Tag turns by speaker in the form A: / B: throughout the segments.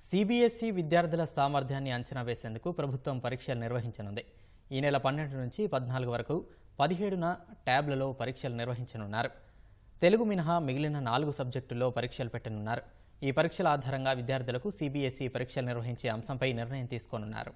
A: CBSE విద్యార్థుల సామర్థ్యాన్ని అంచనా వేసేందుకు ప్రభుత్వం పరీక్షలు నిర్వహించనుంది. ఈ నెల 12 నుంచి 14 వరకు 17న ట్యాబ్లలో పరీక్షలు నిర్వహించనున్నారు. తెలుగు మినహా మిగిలిన 4 సబ్జెక్టుల్లో పరీక్షలు పెట్టనున్నారు. ఈ పరీక్షల ఆధారంగా విద్యార్థులకు సిబిఎస్ఈ పరీక్షలు నిర్వహించే అంశంపై నిర్ణయం తీసుకోనున్నారు.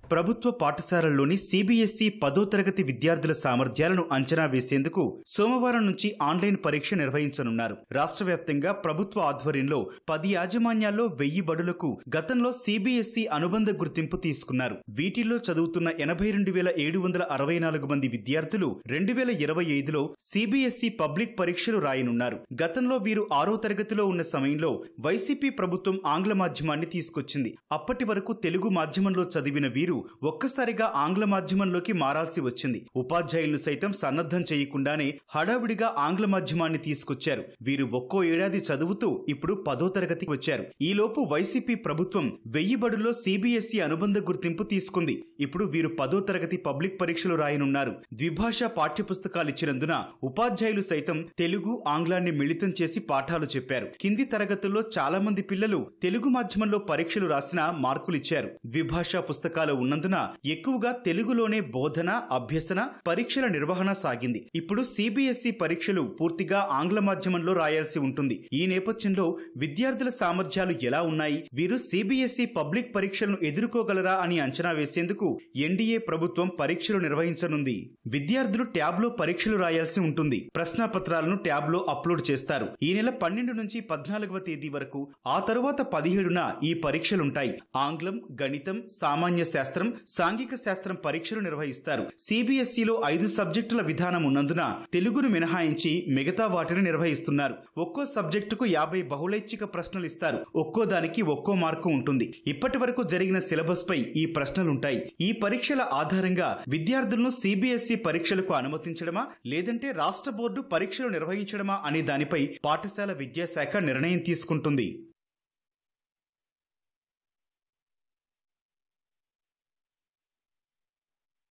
B: ప్రభుత్వ పాఠశాలల్లోని సిబిఎస్ఈ 10వ తరగతి విద్యార్థుల సామర్థ్యాలను అంచనా వేసేందుకు సోమవారం నుంచి ఆన్లైన్ పరీక్ష నిర్వహించనున్నారు. రాష్ట్ర వ్యాప్తంగా ప్రభుత్వ ఆధ్వర్యంలో 10 యాజమాన్యాల్లో 1000 బడులకు గతంలో సిబిఎస్ఈ అనుబంధ గుర్తింపు తీసుకున్నారు. వీటిల్లో చదువుతున్న 82,764 మంది విద్యార్థులు 2025లో సిబిఎస్ఈ పబ్లిక్ పరీక్షలు రాయనున్నారు. గతంలో వీరు 6వ తరగతిలో ఉన్న సమయంలో వైసీపీ ప్రభుత్వం ఆంగ్ల మాధ్యమాన్ని తీసుకొచ్చింది. అప్పటి వరకు తెలుగు మాధ్యమంలో చదివిన వీరు ఒక్కసారిగా ఆంగ్ల మాధ్యమంలోకి మారాల్సి వచ్చింది. ఉపాధ్యాయులు సైతం సన్నద్ధం చేయకుండానే హడావిడిగా ఆంగ్ల మాధ్యమాన్ని తీసుకొచ్చారు. వీరు ఒక్కో ఏడాది చదువుతూ ఇప్పుడు 10వ తరగతికి వచ్చారు. ఈలోపు వైసీపీ ప్రభుత్వం 1000 బడుల్లో సిబిఎస్ఈ అనుబంధ గుర్తింపు తీసుకుంది. ఇప్పుడు వీరు 10వ తరగతి పబ్లిక్ పరీక్షలు రాయనున్నారు. ద్విభాషా పాఠ్యపుస్తకాలు ఇచ్చినందున ఉపాధ్యాయులు సైతం తెలుగు ఆంగ్లాన్ని మిళితం చేసి పాఠాలు చెప్పారు. కింది తరగతుల్లో చాలా మంది పిల్లలు తెలుగు మాధ్యమంలో పరీక్షలు రాసినా మార్కులిచ్చారు. ద్విభాషా పుస్తకాలు ఉన్నందున ఎక్కువగా తెలుగులోనే బోధన, అభ్యసన, పరీక్షల నిర్వహణ సాగింది. ఇప్పుడు సిబిఎస్ఈ పరీక్షలు పూర్తిగా ఆంగ్ల మాధ్యమంలో రాయాల్సి ఉంటుంది. ఈ నేపథ్యంలో విద్యార్థుల సామర్థ్యాలు ఎలా ఉన్నాయి, వీరు సిబిఎస్ఈ పబ్లిక్ పరీక్షలను ఎదుర్కోగలరా అని అంచనా వేసేందుకు ఎన్డీఏ ప్రభుత్వం పరీక్షలు నిర్వహించనుంది. విద్యార్థులు ట్యాబ్లో పరీక్షలు రాయాల్సి ఉంటుంది. ప్రశ్నాపత్రాలను ట్యాబ్లో అప్లోడ్ చేస్తారు. ఈ నెల 12 నుంచి 14వ తేదీ వరకు, ఆ తరువాత 17న ఈ పరీక్షలుంటాయి. ఆంగ్లం, గణితం, సామాన్య శాస్త్రం, సాంఘిక శాస్త్రం పరీక్షలు నిర్వహిస్తారు. సిబిఎస్ఈలో 5 సబ్జెక్టుల విధానం ఉన్నందున తెలుగును మినహాయించి మిగతా వాటిని నిర్వహిస్తున్నారు. ఒక్కో సబ్జెక్టుకు 50 బహుళైచ్ఛిక ప్రశ్నలు ఇస్తారు. ఒక్కో దానికి ఒక్కో మార్కు ఉంటుంది. ఇప్పటి వరకు జరిగిన సిలబస్ పై ఈ ప్రశ్నలుంటాయి. ఈ పరీక్షల ఆధారంగా విద్యార్థులను సిబిఎస్ఈ పరీక్షలకు అనుమతించడమా లేదంటే రాష్ట్ర బోర్డు పరీక్షలు నిర్వహించడమా అనే దానిపై పాఠశాల విద్యాశాఖ నిర్ణయం తీసుకుంటుంది.